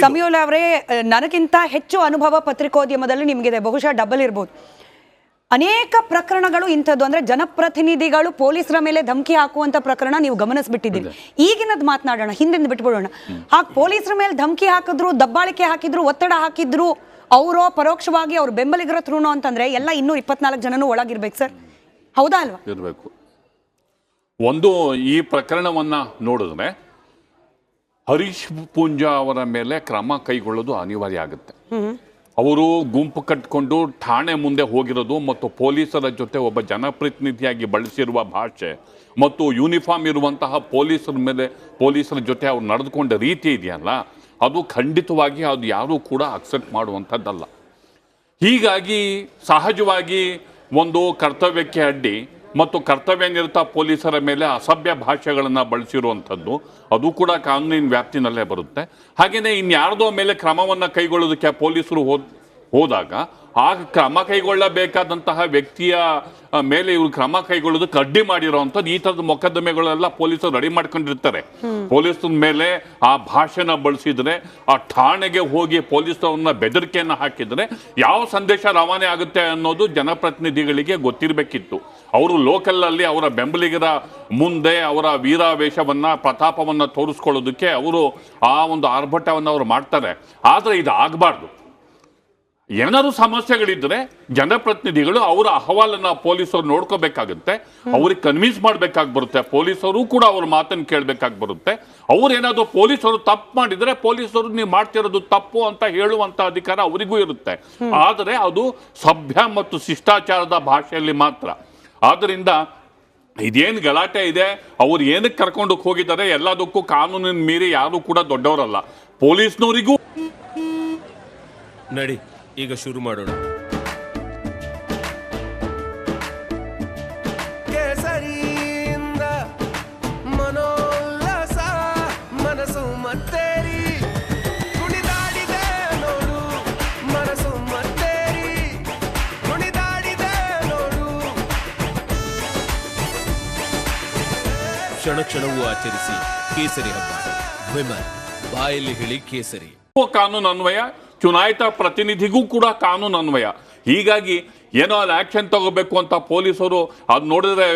ಸಮೀವುಲ್ಲಾ ಅವರೇ, ನನಗಿಂತ ಹೆಚ್ಚು ಅನುಭವ ಪತ್ರಿಕೋದ್ಯಮದಲ್ಲಿ ನಿಮಗಿದೆ, ಬಹುಶಃ ಡಬಲ್ ಇರ್ಬೋದು. ಅನೇಕ ಪ್ರಕರಣಗಳು ಇಂಥದ್ದು, ಅಂದ್ರೆ ಜನಪ್ರತಿನಿಧಿಗಳು ಪೊಲೀಸರ ಮೇಲೆ ಧಮಕಿ ಹಾಕುವಂತ ಪ್ರಕರಣ ನೀವು ಗಮನಿಸ್ಬಿಟ್ಟಿದ್ದೀರಿ. ಈಗಿನದ್ ಮಾತನಾಡೋಣ, ಹಿಂದಿಂದ ಬಿಟ್ಬಿಡೋಣ. ಹಾಗೆ ಪೊಲೀಸರ ಮೇಲೆ ಧಮಕಿ ಹಾಕಿದ್ರು, ದಬ್ಬಾಳಿಕೆ ಹಾಕಿದ್ರು, ಒತ್ತಡ ಹಾಕಿದ್ರು, ಅವರೋ ಪರೋಕ್ಷವಾಗಿ ಅವ್ರ ಬೆಂಬಲಿಗರ ಥ್ರೂನೋ ಅಂತಂದ್ರೆ ಎಲ್ಲ ಇನ್ನೂ 24 ಜನನೂ ಒಳಗಿರ್ಬೇಕು ಸರ್, ಹೌದಾ ಅಲ್ವಾ? ಇರಬೇಕು. ಒಂದು ಈ ಪ್ರಕರಣವನ್ನ ನೋಡಿದ್ರೆ ಹರೀಶ್ ಪೂಂಜಾ ಅವರ ಮೇಲೆ ಕ್ರಮ ಕೈಗೊಳ್ಳೋದು ಅನಿವಾರ್ಯ ಆಗುತ್ತೆ. ಅವರು ಗುಂಪು ಕಟ್ಟಿಕೊಂಡು ಠಾಣೆ ಮುಂದೆ ಹೋಗಿರೋದು ಮತ್ತು ಪೊಲೀಸರ ಜೊತೆ ಒಬ್ಬ ಜನಪ್ರತಿನಿಧಿಯಾಗಿ ಬಳಸಿರುವ ಭಾಷೆ ಮತ್ತು ಯೂನಿಫಾರ್ಮ್ ಇರುವಂತಹ ಪೊಲೀಸರ ಜೊತೆ ಅವ್ರು ನಡೆದುಕೊಂಡ ರೀತಿ ಇದೆಯಲ್ಲ, ಅದು ಖಂಡಿತವಾಗಿ ಅದು ಯಾರೂ ಕೂಡ ಅಕ್ಸೆಪ್ಟ್ ಮಾಡುವಂಥದ್ದಲ್ಲ. ಹೀಗಾಗಿ ಸಹಜವಾಗಿ ಒಂದು ಕರ್ತವ್ಯಕ್ಕೆ ಅಡ್ಡಿ ಮತ್ತು ಕರ್ತವ್ಯ ನಿರತ ಪೊಲೀಸರ ಮೇಲೆ ಅಸಭ್ಯ ಭಾಷೆಗಳನ್ನು ಬಳಸಿರುವಂಥದ್ದು ಅದು ಕೂಡ ಕಾನೂನಿನ ವ್ಯಾಪ್ತಿನಲ್ಲೇ ಬರುತ್ತೆ. ಹಾಗೆಯೇ ಇನ್ಯಾರ್ದೋ ಮೇಲೆ ಕ್ರಮವನ್ನು ಕೈಗೊಳ್ಳೋದಕ್ಕೆ ಪೊಲೀಸರು ಹೋದಾಗ ಆ ಕ್ರಮ ಕೈಗೊಳ್ಳಬೇಕಾದಂತಹ ವ್ಯಕ್ತಿಯ ಮೇಲೆ ಇವರು ಕ್ರಮ ಕೈಗೊಳ್ಳೋದಕ್ಕೆ ಅಡ್ಡಿ ಮಾಡಿರೋವಂಥದ್ದು ಈ ಥರದ ಮೊಕದ್ದಮೆಗಳೆಲ್ಲ ಪೊಲೀಸರು ರೆಡಿ ಮಾಡ್ಕೊಂಡಿರ್ತಾರೆ. ಪೊಲೀಸರ ಮೇಲೆ ಆ ಭಾಷೆನ ಬಳಸಿದ್ರೆ, ಆ ಠಾಣೆಗೆ ಹೋಗಿ ಪೊಲೀಸರನ್ನ ಬೆದರಿಕೆಯನ್ನು ಹಾಕಿದ್ರೆ ಯಾವ ಸಂದೇಶ ರವಾನೆ ಆಗುತ್ತೆ ಅನ್ನೋದು ಜನಪ್ರತಿನಿಧಿಗಳಿಗೆ ಗೊತ್ತಿರಬೇಕಿತ್ತು. ಅವರು ಲೋಕಲಲ್ಲಿ ಅವರ ಬೆಂಬಲಿಗರ ಮುಂದೆ ಅವರ ವೀರಾವೇಶವನ್ನ ಪ್ರತಾಪವನ್ನ ತೋರಿಸ್ಕೊಳ್ಳೋದಕ್ಕೆ ಅವರು ಆ ಒಂದು ಆರ್ಭಟವನ್ನು ಅವರು ಮಾಡ್ತಾರೆ. ಆದರೆ ಇದು ಆಗಬಾರ್ದು. ಏನಾದ್ರು ಸಮಸ್ಯೆಗಳಿದ್ರೆ ಜನಪ್ರತಿನಿಧಿಗಳು ಅವರ ಅಹವಾಲನ್ನ ಪೊಲೀಸರು ನೋಡ್ಕೋಬೇಕಾಗುತ್ತೆ, ಅವ್ರಿಗೆ ಕನ್ವಿನ್ಸ್ ಮಾಡ್ಬೇಕಾಗಿ ಬರುತ್ತೆ, ಪೊಲೀಸರು ಕೂಡ ಅವ್ರ ಮಾತನ್ನು ಕೇಳಬೇಕಾಗಿ ಬರುತ್ತೆ. ಅವ್ರೇನಾದ್ರು ಪೊಲೀಸರು ತಪ್ಪು ಮಾಡಿದ್ರೆ ಪೊಲೀಸರು ನೀವು ಮಾಡ್ತಿರೋದು ತಪ್ಪು ಅಂತ ಹೇಳುವಂತ ಅಧಿಕಾರ ಅವರಿಗೂ ಇರುತ್ತೆ. ಆದರೆ ಅದು ಸಭ್ಯ ಮತ್ತು ಶಿಷ್ಟಾಚಾರದ ಭಾಷೆಯಲ್ಲಿ ಮಾತ್ರ. ಆದ್ದರಿಂದ ಇದೇನು ಗಲಾಟೆ ಇದೆ, ಅವ್ರು ಏನಕ್ಕೆ ಕರ್ಕೊಂಡು ಹೋಗಿದ್ದಾರೆ, ಎಲ್ಲದಕ್ಕೂ ಕಾನೂನಿನ ಮೀರಿ ಯಾರು ಕೂಡ ದೊಡ್ಡವರಲ್ಲ. ಪೊಲೀಸ್ನವರಿಗೂ ನಡಿ ಈಗ ಶುರು ಮಾಡೋಣ. ಕೇಸರಿಯಿಂದ ಮನೋಲ್ಲಾಸ ಮನಸ್ಸು ಮತ್ತೇರಿ ಕುಣಿದಾಡಿದೆ ನೋಡು, ಮನಸ್ಸು ಮತ್ತೇರಿ ಕುಣಿದಾಡಿದೆ ನೋಡು. ಕ್ಷಣ ಕ್ಷಣವೂ ಆಚರಿಸಿ ಕೇಸರಿ ಹಬ್ಬ. ವಿಮಲ್ ಬಾಯಲ್ಲಿ ಹೇಳಿ ಕೇಸರಿ. ಕಾನೂನು ಅನ್ವಯ, ಚುನಾಯಿತ ಪ್ರತಿನಿಧಿಗೂ ಕೂಡ ಕಾನೂನು ಅನ್ವಯ. ಹೀಗಾಗಿ ಏನೋ ಅಲ್ಲಿ ಆಕ್ಷನ್ ತಗೋಬೇಕು ಅಂತ ಪೊಲೀಸರು ಅದು ನೋಡಿದ್ರೆ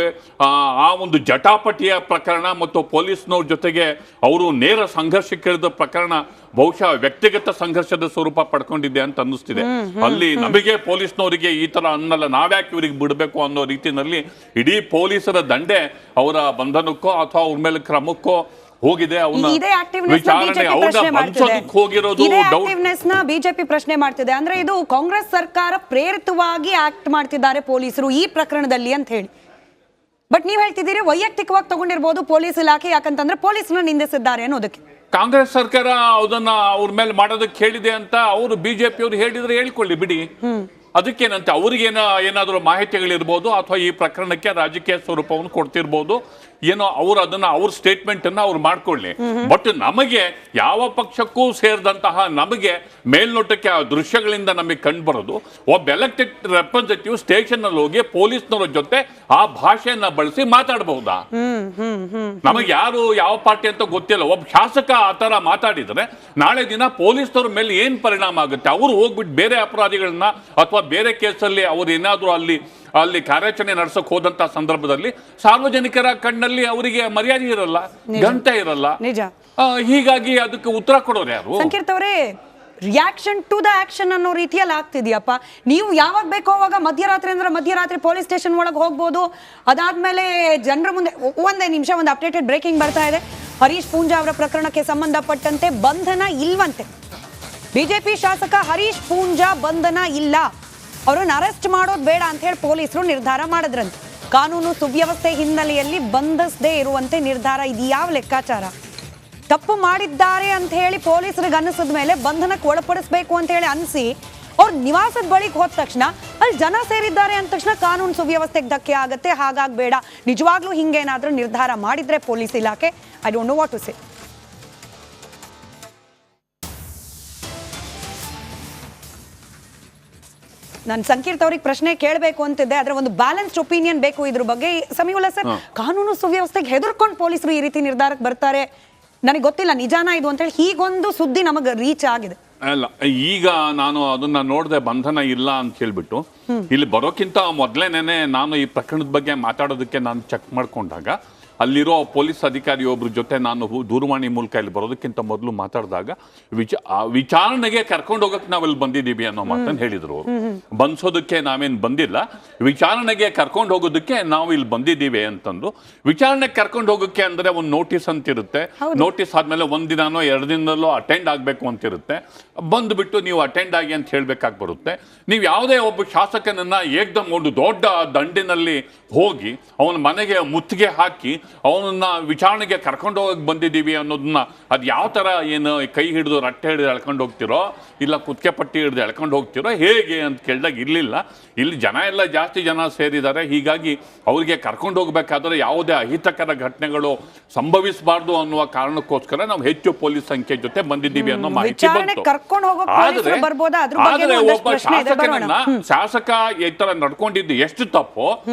ಆ ಒಂದು ಜಟಾಪಟಿಯ ಪ್ರಕರಣ ಮತ್ತು ಪೊಲೀಸ್ನವ್ರ ಜೊತೆಗೆ ಅವರು ನೇರ ಸಂಘರ್ಷಕ್ಕಿಳಿದ ಪ್ರಕರಣ ಬಹುಶಃ ವ್ಯಕ್ತಿಗತ ಸಂಘರ್ಷದ ಸ್ವರೂಪ ಪಡ್ಕೊಂಡಿದೆ ಅಂತ ಅನ್ನಿಸ್ತಿದೆ. ಅಲ್ಲಿ ನಮಗೆ ಪೊಲೀಸ್ನವರಿಗೆ ಈ ತರ ಅನ್ನಲ್ಲ, ನಾವ್ಯಾಕೆ ಇವ್ರಿಗೆ ಬಿಡಬೇಕು ಅನ್ನೋ ರೀತಿಯಲ್ಲಿ ಇಡೀ ಪೊಲೀಸರ ದಂಡೆ ಅವರ ಬಂಧನಕ್ಕೋ ಅಥವಾ ಅವ್ರ ಮೇಲೆ ಕ್ರಮಕ್ಕೋ ಹೋಗಿದೆ. ಬಿಜೆಪಿ ಪ್ರಶ್ನೆ ಮಾಡ್ತಿದೆ. ಅಂದ್ರೆ ಇದು ಕಾಂಗ್ರೆಸ್ ಸರ್ಕಾರ ಪ್ರೇರಿತವಾಗಿ ಆಕ್ಟ್ ಮಾಡ್ತಿದ್ದಾರೆ ಪೊಲೀಸರು ಈ ಪ್ರಕರಣದಲ್ಲಿ ಅಂತ ಹೇಳಿ. ಬಟ್ ನೀವ್ ಹೇಳ್ತಿದ್ದೀರಿ ವೈಯಕ್ತಿಕವಾಗಿ ತಗೊಂಡಿರ್ಬೋದು ಪೊಲೀಸ್ ಇಲಾಖೆ, ಯಾಕಂತಂದ್ರೆ ಪೊಲೀಸ್ನ ನಿಂದಿಸಿದ್ದಾರೆ ಅನ್ನೋದಕ್ಕೆ. ಕಾಂಗ್ರೆಸ್ ಸರ್ಕಾರ ಅದನ್ನ ಅವ್ರ ಮೇಲೆ ಮಾಡೋದಕ್ಕೆ ಹೇಳಿದೆ ಅಂತ ಅವರು ಬಿಜೆಪಿ ಅವರು ಹೇಳಿದ್ರೆ ಹೇಳ್ಕೊಳ್ಳಿ ಬಿಡಿ, ಅದಕ್ಕೇನಂತೆ. ಏನಾದರೂ ಮಾಹಿತಿಗಳಿರ್ಬೋದು ಅಥವಾ ಈ ಪ್ರಕರಣಕ್ಕೆ ರಾಜಕೀಯ ಸ್ವರೂಪವನ್ನು ಕೊಡ್ತಿರ್ಬೋದು, ಏನೋ ಅವರು ಅದನ್ನ ಅವ್ರ ಸ್ಟೇಟ್ಮೆಂಟ್ ಅನ್ನ ಅವ್ರು ಮಾಡ್ಕೊಳ್ಳಿ. ಬಟ್ ನಮಗೆ ಯಾವ ಪಕ್ಷಕ್ಕೂ ಸೇರಿದಂತಹ ನಮಗೆ ಮೇಲ್ನೋಟಕ್ಕೆ ಆ ದೃಶ್ಯಗಳಿಂದ ನಮಗೆ ಕಂಡು ಬರೋದು, ಒಬ್ಬ ಎಲೆಕ್ಟೆಡ್ ರೆಪ್ರೆಸೆಂಟೇಟಿವ್ ಸ್ಟೇಷನ್ ಅಲ್ಲಿ ಹೋಗಿ ಪೊಲೀಸ್ನವರ ಜೊತೆ ಆ ಭಾಷೆಯನ್ನ ಬಳಸಿ ಮಾತಾಡಬಹುದಾ? ನಮಗೆ ಯಾರು ಯಾವ ಪಾರ್ಟಿ ಅಂತ ಗೊತ್ತಿಲ್ಲ. ಒಬ್ಬ ಶಾಸಕ ಆ ತರ ಮಾತಾಡಿದ್ರೆ ನಾಳೆ ದಿನ ಪೊಲೀಸ್ನವ್ರ ಮೇಲೆ ಏನ್ ಪರಿಣಾಮ ಆಗುತ್ತೆ? ಅವರು ಹೋಗ್ಬಿಟ್ಟು ಬೇರೆ ಅಪರಾಧಿಗಳನ್ನ ಅಥವಾ ಬೇರೆ ಕೇಸಲ್ಲಿ ಅವ್ರು ಏನಾದ್ರು ಅಲ್ಲಿ ಕಾರ್ಯಾಚರಣೆ ನಡೆಸಕ್ ಹೋದಂತ ಸಂದರ್ಭದಲ್ಲಿ ಸಾರ್ವಜನಿಕರ ಕಣ್ಣಲ್ಲಿ ಅವರಿಗೆ ಮರ್ಯಾದೆ ಇರಲ್ಲ, ಗಂಟೆ ಇರಲ್ಲ. ಹೀಗಾಗಿ ಅದಕ್ಕೆ ಉತ್ತರ ಕೊಡೋರು ಯಾರು? ಸಂಕೀರ್ತ್ ಅವರೇ, ರಿಯಾಕ್ಷನ್ ಟು ದ ಆಕ್ಷನ್ ಅನ್ನೋ ರೀತಿಯಲ್ಲಿ ಆಗ್ತಿದ್ಯಪ್ಪ. ನೀವು ಯಾವಾಗ ಬೇಕೋ ಅವಾಗ ಮಧ್ಯರಾತ್ರಿ ಅಂದ್ರೆ ಮಧ್ಯರಾತ್ರಿ ಪೊಲೀಸ್ ಸ್ಟೇಷನ್ ಒಳಗೆ ಹೋಗ್ಬೋದು. ಅದಾದ್ಮೇಲೆ ಜನರ ಮುಂದೆ ಒಂದೇ ನಿಮಿಷ ಒಂದು ಅಪ್ಡೇಟೆಡ್ ಬ್ರೇಕಿಂಗ್ ಬರ್ತಾ ಇದೆ. ಹರೀಶ್ ಪೂಂಜಾ ಅವರ ಪ್ರಕರಣಕ್ಕೆ ಸಂಬಂಧಪಟ್ಟಂತೆ ಬಂಧನ ಇಲ್ವಂತೆ. ಬಿಜೆಪಿ ಶಾಸಕ ಹರೀಶ್ ಪೂಂಜಾ ಬಂಧನ ಇಲ್ಲ, ಅವರನ್ನು ಅರೆಸ್ಟ್ ಮಾಡೋದು ಬೇಡ ಅಂತ ಹೇಳಿ ಪೊಲೀಸರು ನಿರ್ಧಾರ ಮಾಡಿದ್ರಂತೆ. ಕಾನೂನು ಸುವ್ಯವಸ್ಥೆ ಹಿನ್ನೆಲೆಯಲ್ಲಿ ಬಂಧಿಸದೇ ಇರುವಂತೆ ನಿರ್ಧಾರ. ಇದು ಯಾವ ಲೆಕ್ಕಾಚಾರ? ತಪ್ಪು ಮಾಡಿದ್ದಾರೆ ಅಂತ ಹೇಳಿ ಪೊಲೀಸರಿಗೆ ಅನ್ನಿಸಿದ ಮೇಲೆ ಬಂಧನಕ್ಕೆ ಒಳಪಡಿಸಬೇಕು ಅಂತ ಹೇಳಿ ಅನಿಸಿ ಅವ್ರ ನಿವಾಸದ ಬಳಿಗೆ ಹೋದ ತಕ್ಷಣ ಅಲ್ಲಿ ಜನ ಸೇರಿದ್ದಾರೆ ಅಂದ ತಕ್ಷಣ ಕಾನೂನು ಸುವ್ಯವಸ್ಥೆಗೆ ಧಕ್ಕೆ ಆಗುತ್ತೆ. ಹಾಗಾಗಬೇಡ. ನಿಜವಾಗ್ಲೂ ಹಿಂಗೇನಾದ್ರೂ ನಿರ್ಧಾರ ಮಾಡಿದ್ರೆ ಪೊಲೀಸ್ ಇಲಾಖೆ, I don't know what to say. ನಾನು ಸಂಕೀರ್ತ್ ಅವ್ರಿಗೆ ಪ್ರಶ್ನೆ ಕೇಳಬೇಕು ಅಂತಿದ್ದೆ, ಆದ್ರೆ ಒಂದು ಬ್ಯಾಲೆನ್ಸ್ಡ್ ಒಪಿನಿಯನ್ ಬೇಕು ಇದ್ರ ಬಗ್ಗೆ. ಸಮೀವುಲ್ಲಾ ಸರ್, ಕಾನೂನು ಸುವ್ಯವಸ್ಥೆಗೆ ಹೆದರ್ಕೊಂಡು ಪೊಲೀಸರು ಈ ರೀತಿ ನಿರ್ಧಾರಕ್ಕೆ ಬರ್ತಾರೆ, ನನಗೆ ಗೊತ್ತಿಲ್ಲ ನಿಜಾನ ಇದು ಅಂತೇಳಿ ಹೀಗೊಂದು ಸುದ್ದಿ ನಮಗೆ ರೀಚ್ ಆಗಿದೆ. ಅಲ್ಲ, ಈಗ ನಾನು ಅದನ್ನ ನೋಡದೆ ಬಂಧನ ಇಲ್ಲ ಅಂತ ಹೇಳ್ಬಿಟ್ಟು ಇಲ್ಲಿ ಬರೋಕ್ಕಿಂತ ಮೊದಲೇನೆ ನಾನು ಈ ಪ್ರಕರಣದ ಬಗ್ಗೆ ಮಾತಾಡೋದಕ್ಕೆ ನಾನು ಚೆಕ್ ಮಾಡ್ಕೊಂಡಾಗ ಅಲ್ಲಿರೋ ಪೊಲೀಸ್ ಅಧಿಕಾರಿ ಒಬ್ರ ಜೊತೆ ನಾನು ದೂರವಾಣಿ ಮೂಲಕ ಇಲ್ಲಿ ಬರೋದಕ್ಕಿಂತ ಮೊದಲು ಮಾತಾಡಿದಾಗ ವಿಚಾರಣೆಗೆ ಕರ್ಕೊಂಡು ಹೋಗಕ್ಕೆ ನಾವಿಲ್ಲಿ ಬಂದಿದ್ದೀವಿ ಅನ್ನೋ ಮಾತನ್ನು ಹೇಳಿದ್ರು ಅವರು. ಬಂಧಿಸೋದಕ್ಕೆ ನಾವೇನು ಬಂದಿಲ್ಲ, ವಿಚಾರಣೆಗೆ ಕರ್ಕೊಂಡು ಹೋಗೋದಕ್ಕೆ ನಾವು ಇಲ್ಲಿ ಬಂದಿದ್ದೀವಿ ಅಂತಂದು. ವಿಚಾರಣೆಗೆ ಕರ್ಕೊಂಡು ಹೋಗೋಕ್ಕೆ ಅಂದ್ರೆ ಒಂದು ನೋಟಿಸ್ ಅಂತಿರುತ್ತೆ. ನೋಟಿಸ್ ಆದ್ಮೇಲೆ ಒಂದಿನನೋ 2 ದಿನದಲ್ಲೋ ಅಟೆಂಡ್ ಆಗಬೇಕು ಅಂತಿರುತ್ತೆ. ಬಂದ್ಬಿಟ್ಟು ನೀವು ಅಟೆಂಡ್ ಆಗಿ ಅಂತ ಹೇಳ್ಬೇಕಾಗಿ ಬರುತ್ತೆ. ನೀವು ಯಾವುದೇ ಒಬ್ಬ ಶಾಸಕನನ್ನ ಏಕ್ದಮ್ ಒಂದು ದೊಡ್ಡ ದಂಡಿನಲ್ಲಿ ಹೋಗಿ ಅವನ ಮನೆಗೆ ಮುತ್ತಿಗೆ ಹಾಕಿ ಅವನನ್ನ ವಿಚಾರಣೆಗೆ ಕರ್ಕೊಂಡು ಹೋಗಕ್ಕೆ ಬಂದಿದ್ದೀವಿ ಅನ್ನೋದನ್ನ ಅದು ಯಾವ ಥರ ಏನು ಕೈ ಹಿಡಿದು ರಟ್ಟೆ ಹಿಡಿದು ಎಳ್ಕೊಂಡು ಹೋಗ್ತಿರೋ ಇಲ್ಲ ಕುತ್ತಿಗೆ ಪಟ್ಟಿ ಹಿಡಿದು ಎಳ್ಕೊಂಡು ಹೋಗ್ತಿರೋ ಹೇಗೆ ಅಂತ ಕೇಳಿದಾಗ ಇರಲಿಲ್ಲ. ಇಲ್ಲಿ ಜನ ಎಲ್ಲ ಜಾಸ್ತಿ ಜನ ಸೇರಿದ್ದಾರೆ, ಹೀಗಾಗಿ ಅವರಿಗೆ ಕರ್ಕೊಂಡು ಹೋಗ್ಬೇಕಾದ್ರೆ ಯಾವುದೇ ಅಹಿತಕರ ಘಟನೆಗಳು ಸಂಭವಿಸಬಾರ್ದು ಅನ್ನುವ ಕಾರಣಕ್ಕೋಸ್ಕರ ನಾವು ಹೆಚ್ಚು ಪೊಲೀಸ್ ಸಂಖ್ಯೆ ಜೊತೆ ಬಂದಿದ್ದೀವಿ ಅನ್ನೋ ಮಾಹಿತಿ ಬಂತು. ಆದ್ರೆ ಒಬ್ಬ ಶಾಸಕನನ್ನ ಶಾಸಕ ಈ ತರ ನಡ್ಕೊಂಡಿದ್ದು ಎಷ್ಟು ತಪ್ಪು.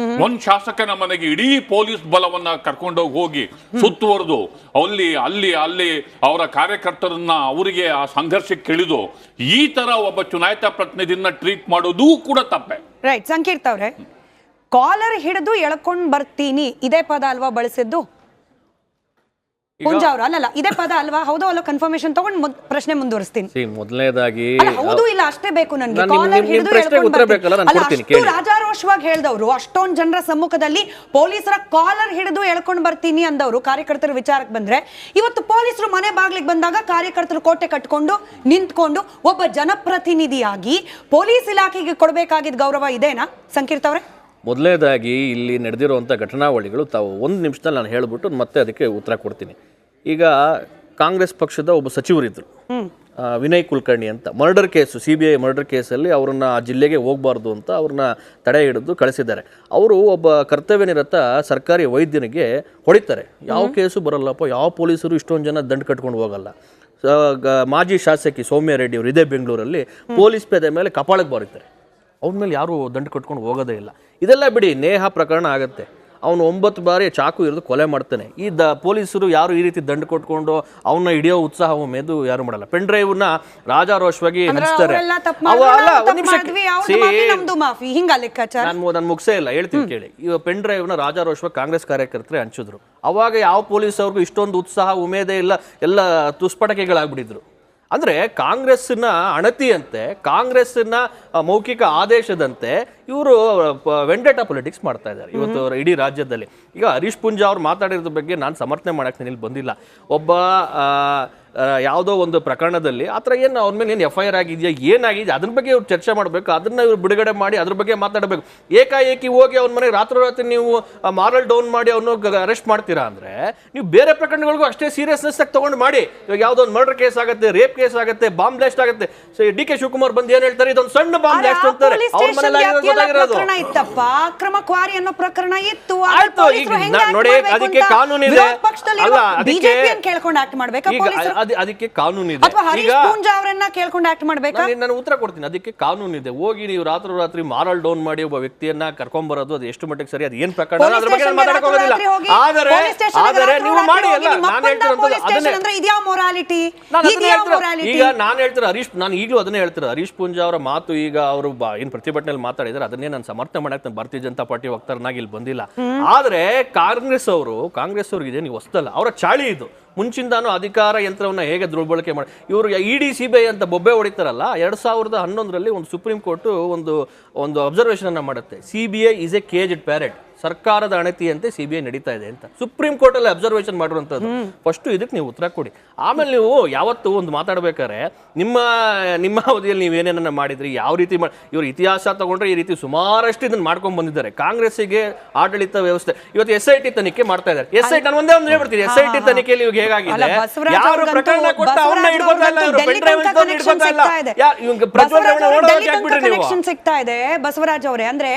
ಒಂದ್ ಶಾಸಕನ ಮನೆಗೆ ಇಡೀ ಪೊಲೀಸ್ ಬಲವನ್ನ ಕರ್ಕೊಂಡೋಗಿ ಹೋಗಿ ಸುತ್ತುವರೆದು ಅಲ್ಲಿ ಅವರ ಕಾರ್ಯಕರ್ತರನ್ನ ಅವರಿಗೆ ಆ ಸಂಘರ್ಷಕ್ಕೆ ಇಳಿದು ಈ ತರ ಒಬ್ಬ ಚುನಾಯಿತ ಪ್ರತಿನಿಧಿನ ಟ್ರೀಟ್ ಮಾಡೋದು ಕೂಡ ತಪ್ಪೆ. ರೈಟ್. ಸಂಕೀರ್ತ ಅವ್ರೆ, ಕಾಲರ್ ಹಿಡಿದು ಎಳ್ಕೊಂಡ್ ಬರ್ತೀನಿ ಇದೇ ಪದ ಅಲ್ವಾ ಬಳಸಿದ್ದು? ಪೂಂಜಾ ಅವ್ರು ಅಲ್ಲಲ್ಲ ಇದೇ ಪದ ಅಲ್ವಾ? ಹೌದೋ ಅಲ್ಲೋ ಕನ್ಫರ್ಮೇಶನ್ ತಗೊಂಡು ಪ್ರಶ್ನೆ ಮುಂದುವರಿಸ್ತೀನಿ. ಮೊದಲನೇದಾಗಿ ಹೌದು ಇಲ್ಲ ಅಷ್ಟೇ ಬೇಕು ನನಗೆ. ಕಾಲರ್ ಹಿಡಿದು ರಾಜಾರೋಷವಾಗಿ ಹೇಳ್ದವ್ರು, ಅಷ್ಟೊಂದು ಜನರ ಸಮ್ಮುಖದಲ್ಲಿ ಪೊಲೀಸರ ಕಾಲರ್ ಹಿಡಿದು ಎಳ್ಕೊಂಡ್ ಬರ್ತೀನಿ ಅಂದವರು ಕಾರ್ಯಕರ್ತರ ವಿಚಾರಕ್ಕೆ ಬಂದ್ರೆ, ಇವತ್ತು ಪೊಲೀಸರು ಮನೆ ಬಾಗ್ಲಿಗೆ ಬಂದಾಗ ಕಾರ್ಯಕರ್ತರು ಕೋಟೆ ಕಟ್ಕೊಂಡು ನಿಂತ್ಕೊಂಡು ಒಬ್ಬ ಜನಪ್ರತಿನಿಧಿಯಾಗಿ ಪೊಲೀಸ್ ಇಲಾಖೆಗೆ ಕೊಡಬೇಕಾಗಿದ್ದ ಗೌರವ ಇದೇನಾ ಸಂಕೀರ್ತ ಅವರೇ? ಮೊದಲನೇದಾಗಿ ಇಲ್ಲಿ ನಡೆದಿರುವಂಥ ಘಟನಾವಳಿಗಳು ತಾವು 1 ನಿಮಿಷದಲ್ಲಿ ನಾನು ಹೇಳ್ಬಿಟ್ಟು ಮತ್ತೆ ಅದಕ್ಕೆ ಉತ್ತರ ಕೊಡ್ತೀನಿ. ಈಗ ಕಾಂಗ್ರೆಸ್ ಪಕ್ಷದ ಒಬ್ಬ ಸಚಿವರಿದ್ದರು, ವಿನಯ್ ಕುಲಕರ್ಣಿ ಅಂತ. ಮರ್ಡರ್ ಕೇಸು, CBI ಮರ್ಡರ್ ಕೇಸಲ್ಲಿ ಅವ್ರನ್ನ ಆ ಜಿಲ್ಲೆಗೆ ಹೋಗಬಾರ್ದು ಅಂತ ಅವ್ರನ್ನ ತಡೆ ಹಿಡಿದು ಕಳಿಸಿದ್ದಾರೆ. ಅವರು ಒಬ್ಬ ಕರ್ತವ್ಯ ನಿರತ ಸರ್ಕಾರಿ ವೈದ್ಯನಿಗೆ ಹೊಡಿತಾರೆ. ಯಾವ ಕೇಸು ಬರಲ್ಲಪ್ಪ, ಯಾವ ಪೊಲೀಸರು ಇಷ್ಟೊಂದು ಜನ ದಂಡು ಕಟ್ಕೊಂಡು ಹೋಗಲ್ಲ. ಮಾಜಿ ಶಾಸಕಿ ಸೌಮ್ಯ ರೆಡ್ಡಿ ಅವರು ಇದೇ ಬೆಂಗಳೂರಲ್ಲಿ ಪೊಲೀಸ್ ಪೇದೆ ಮೇಲೆ ಕಪಾಳಕ್ಕೆ ಬಾರಿತಾರೆ. ಅವನ ಮೇಲೆ ಯಾರು ದಂಡು ಕಟ್ಕೊಂಡು ಹೋಗೋದೇ ಇಲ್ಲ. ಇದೆಲ್ಲ ಬಿಡಿ, ನೇಹ ಪ್ರಕರಣ ಆಗುತ್ತೆ. ಅವನು 9 ಬಾರಿ ಚಾಕು ಇರಿದು ಕೊಲೆ ಮಾಡ್ತಾನೆ. ಈ ಪೊಲೀಸರು ಯಾರು ಈ ರೀತಿ ದಂಡು ಕೊಟ್ಕೊಂಡು ಅವನ್ನ ಹಿಡಿಯೋ ಉತ್ಸಾಹ ಮೆದು ಯಾರು ಮಾಡಲ್ಲ. ಪೆನ್ ಡ್ರೈವ್ ನ ರಾಜಾರೋಷವಾಗಿ ಹಂಚ್ತಾರೆ. ನಾನು ಮುಗಿಸೇ ಇಲ್ಲ, ಹೇಳ್ತೀನಿ ಕೇಳಿ. ಈ ಪೆನ್ ಡ್ರೈವ್ ನ ರಾಜಾರೋಷವಾಗಿ ಕಾಂಗ್ರೆಸ್ ಕಾರ್ಯಕರ್ತರೆ ಹಂಚಿದ್ರು. ಅವಾಗ ಯಾವ ಪೊಲೀಸ್ ಅವ್ರಿಗೂ ಇಷ್ಟೊಂದು ಉತ್ಸಾಹ ಉಮೇದೇ ಇಲ್ಲ, ಎಲ್ಲ ತುಸ್ಪಟಕೆಗಳಾಗ್ಬಿಟ್ಟಿದ್ರು. ಅಂದರೆ ಕಾಂಗ್ರೆಸ್ನ ಅಣತಿಯಂತೆ, ಕಾಂಗ್ರೆಸ್ನ ಮೌಖಿಕ ಆದೇಶದಂತೆ ಇವರು ವೆಂಡೇಟಾ ಪೊಲಿಟಿಕ್ಸ್ ಮಾಡ್ತಾ ಇದ್ದಾರೆ ಇವತ್ತು ಇಡೀ ರಾಜ್ಯದಲ್ಲಿ. ಈಗ ಹರೀಶ್ ಪೂಂಜಾ ಅವ್ರು ಮಾತಾಡಿರೋದ್ರ ಬಗ್ಗೆ ನಾನು ಸಮರ್ಥನೆ ಮಾಡಕ್ಕೆ ನಾನು ಇಲ್ಲಿ ಬಂದಿಲ್ಲ. ಒಬ್ಬ ಯಾವುದೋ ಒಂದು ಪ್ರಕರಣದಲ್ಲಿ ಆ ಥರ ಏನು ಅವ್ರ ಮೇಲೆ ಏನು FIR ಆಗಿದೆಯಾ, ಏನಾಗಿದೆ, ಅದ್ರ ಬಗ್ಗೆ ಇವ್ರು ಚರ್ಚೆ ಮಾಡಬೇಕು, ಅದನ್ನ ಇವ್ರು ಬಿಡುಗಡೆ ಮಾಡಿ ಅದ್ರ ಬಗ್ಗೆ ಮಾತಾಡಬೇಕು. ಏಕಾಏಕಿ ಹೋಗಿ ಅವ್ನ ಮನೆಗೆ ರಾತ್ರಿ ನೀವು ಮಾರಲ್ ಡೌನ್ ಮಾಡಿ ಅವನು ಅರೆಸ್ಟ್ ಮಾಡ್ತೀರಾ ಅಂದರೆ ನೀವು ಬೇರೆ ಪ್ರಕರಣಗಳಿಗೂ ಅಷ್ಟೇ ಸೀರಿಯಸ್ನೆಸ್ ಆಗಿ ತೊಗೊಂಡು ಮಾಡಿ. ಇವಾಗ ಯಾವುದೋ ಒಂದು ಮರ್ಡರ್ ಕೇಸ್ ಆಗುತ್ತೆ, ರೇಪ್ ಕೇಸ್ ಆಗುತ್ತೆ, ಬಾಂಬ್ ಬ್ಲಾಸ್ಟ್ ಆಗುತ್ತೆ. DK ಶಿವಕುಮಾರ್ ಬಂದು ಏನು ಹೇಳ್ತಾರೆ, ಇದೊಂದು ಸಣ್ಣ ಬಾಂಬ್ ಬ್ಲಾಸ್ಟ್ ಅಂತಾರೆ. ಅವ್ರ ಮನೆಯಲ್ಲಿ ಅಕ್ರಮ ಕ್ವಾರಿ ಅನ್ನೋ ಪ್ರಕರಣ ಇತ್ತು. ನೋಡಿ, ಅದಕ್ಕೆ ಕಾನೂನಿದೆ. ಅಲ್ಲ, ಕೇಳ್ಕೊಂಡು ಆಕ್ಟ್ ಮಾಡ್ಬೇಕಾ? ಅದಕ್ಕೆ ಕಾನೂನಿದೆ. ನಾನು ಉತ್ತರ ಕೊಡ್ತೀನಿ. ಅದಕ್ಕೆ ಕಾನೂನಿದೆ. ಹೋಗಿ ನೀವು ರಾತ್ರಿ ಮಾರಲ್ ಡೌನ್ ಮಾಡಿ ಒಬ್ಬ ವ್ಯಕ್ತಿಯನ್ನ ಕರ್ಕೊಂಡ್ ಬರೋದು ಅದು ಎಷ್ಟು ಮಟ್ಟಿಗೆ ಸರಿ, ಅದು ಏನ್ ಪ್ರಕರಣ ಅದ್ರ ಬಗ್ಗೆ ಮಾತಾಡಕ್ ಹೋಗೋದಿಲ್ಲ. ಆದರೆ ನೀವು ಮಾಡಿ ಅಲ್ಲ, ನಾನು ಹೇಳ್ತಿರೋದು ಅದನ್ನೇ. ಈಗ ನಾನು ಹೇಳ್ತಿರೋ ಹರೀಶ್, ನಾನು ಈಗಲೂ ಅದನ್ನೇ ಹೇಳ್ತಿರೋ, ಹರೀಶ್ ಪೂಂಜಾ ಅವರ ಮಾತು ಈಗ ಅವರು ಏನ್ ಪ್ರತಿಭಟನೆಯಲ್ಲಿ ಮಾತಾಡಿದ್ರೆ ಅದನ್ನೇ ನಾನು ಸಮರ್ಥನೆ ಮಾಡಕ್ ನಾನು ಭಾರತೀಯ ಜನತಾ ಪಾರ್ಟಿ ವಕ್ತಾರನಾಗಿ ಇಲ್ಲಿ ಬಂದಿಲ್ಲ. ಆದ್ರೆ ಕಾಂಗ್ರೆಸ್ ಅವ್ರಿಗೆ ಇದೆ ನೀವು ಹೊಸದಲ್ಲ, ಅವರ ಚಾಳಿ ಇದು. ಮುಂಚಿಂದಾನು ಅಧಿಕಾರ ಯಂತ್ರವನ್ನ ಹೇಗೆ ದುರ್ಬಳಕೆ ಮಾಡಿ ಇವರು ED CBI ಅಂತ ಬೊಬ್ಬೆ ಹೊಡಿತಾರಲ್ಲ. 2011ರಲ್ಲಿ ಒಂದು ಸುಪ್ರೀಂ ಕೋರ್ಟ್ ಒಂದು ಅಬ್ಸರ್ವೇಷನ್ ಅನ್ನ ಮಾಡುತ್ತೆ. CBI is A caged parrot. ಸರ್ಕಾರದ ಅಣತಿಯಂತೆ CBI ನಡೀತಾ ಇದೆ ಅಂತ ಸುಪ್ರೀಂ ಕೋರ್ಟ್ ಅಲ್ಲಿ ಅಬ್ಸರ್ವೇಷನ್ ಮಾಡಿರುವಂತದ್ದು. ಫಸ್ಟ್ ಇದಕ್ಕೆ ನೀವು ಉತ್ತರ ಕೊಡಿ. ಆಮೇಲೆ ನೀವು ಯಾವತ್ತು ಒಂದು ಮಾತಾಡ್ಬೇಕಾದ್ರೆ ನಿಮ್ಮ ಅವಧಿಯಲ್ಲಿ ನೀವೇನೇನ ಮಾಡಿದ್ರಿ, ಯಾವ ರೀತಿ ಇವರು ಇತಿಹಾಸ ತಗೊಂಡ್ರೆ ಈ ರೀತಿ ಸುಮಾರಷ್ಟು ಇದನ್ನ ಮಾಡ್ಕೊಂಡ್ ಬಂದಿದ್ದಾರೆ. ಕಾಂಗ್ರೆಸ್ಸಿಗೆ ಆಡಳಿತ ವ್ಯವಸ್ಥೆ ಇವತ್ತು SIT ತನಿಖೆ ಮಾಡ್ತಾ ಇದ್ದಾರೆ. ನಾನು ಒಂದೇ ಒಂದು ಹೇಳ್ಬಿಡ್ತೀನಿ, SIT ತನಿಖೆಯಲ್ಲಿ ಇವಾಗ ಹೇಗಾಗಿದೆ, ಯಾರು ಪ್ರಕರಣ ಕೊಟ್ಟ ಅವ್ರನ್ನ ಹಿಡ್ಕೊತಾ ಇಲ್ಲ, ಬಸವರಾಜ್ ಅವರೇ, ಅಂದ್ರೆ